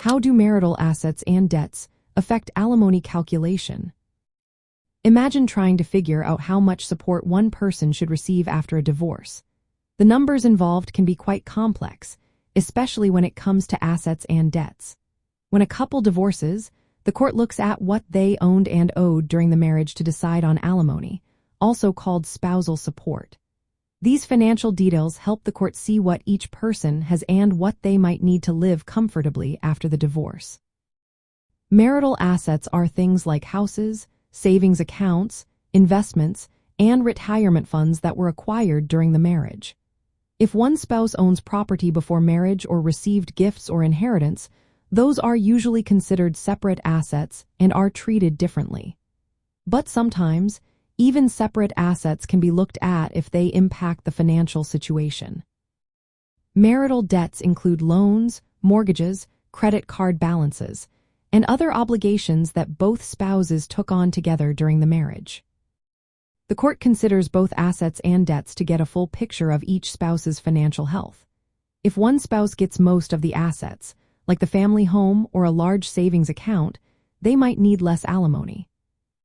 How do marital assets and debts affect alimony calculation? Imagine trying to figure out how much support one person should receive after a divorce. The numbers involved can be quite complex, especially when it comes to assets and debts. When a couple divorces, the court looks at what they owned and owed during the marriage to decide on alimony, also called spousal support. These financial details help the court see what each person has and what they might need to live comfortably after the divorce. Marital assets are things like houses, savings accounts, investments, and retirement funds that were acquired during the marriage. If one spouse owns property before marriage or received gifts or inheritance, those are usually considered separate assets and are treated differently. But sometimes, even separate assets can be looked at if they impact the financial situation. Marital debts include loans, mortgages, credit card balances, and other obligations that both spouses took on together during the marriage. The court considers both assets and debts to get a full picture of each spouse's financial health. If one spouse gets most of the assets, like the family home or a large savings account, they might need less alimony.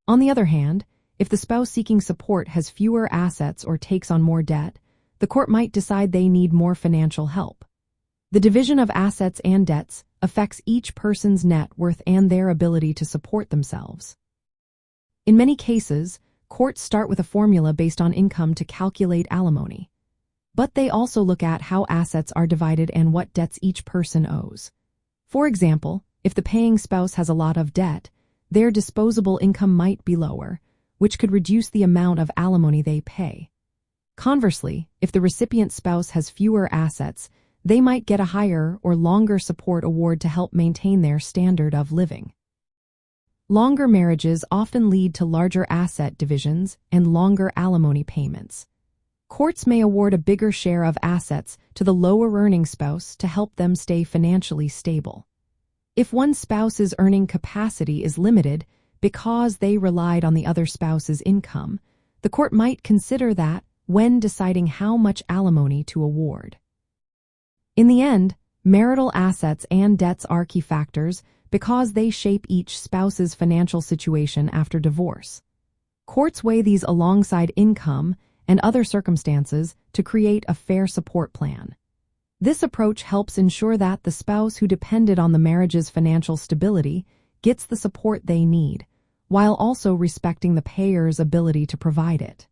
On the other hand, if the spouse seeking support has fewer assets or takes on more debt, the court might decide they need more financial help. The division of assets and debts affects each person's net worth and their ability to support themselves. In many cases, courts start with a formula based on income to calculate alimony. But they also look at how assets are divided and what debts each person owes. For example, if the paying spouse has a lot of debt, their disposable income might be lower, which could reduce the amount of alimony they pay. Conversely, if the recipient spouse has fewer assets, they might get a higher or longer support award to help maintain their standard of living. Longer marriages often lead to larger asset divisions and longer alimony payments. Courts may award a bigger share of assets to the lower-earning spouse to help them stay financially stable. If one spouse's earning capacity is limited because they relied on the other spouse's income, the court might consider that when deciding how much alimony to award. In the end, marital assets and debts are key factors because they shape each spouse's financial situation after divorce. Courts weigh these alongside income and other circumstances to create a fair support plan. This approach helps ensure that the spouse who depended on the marriage's financial stability gets the support they need, while also respecting the payer's ability to provide it.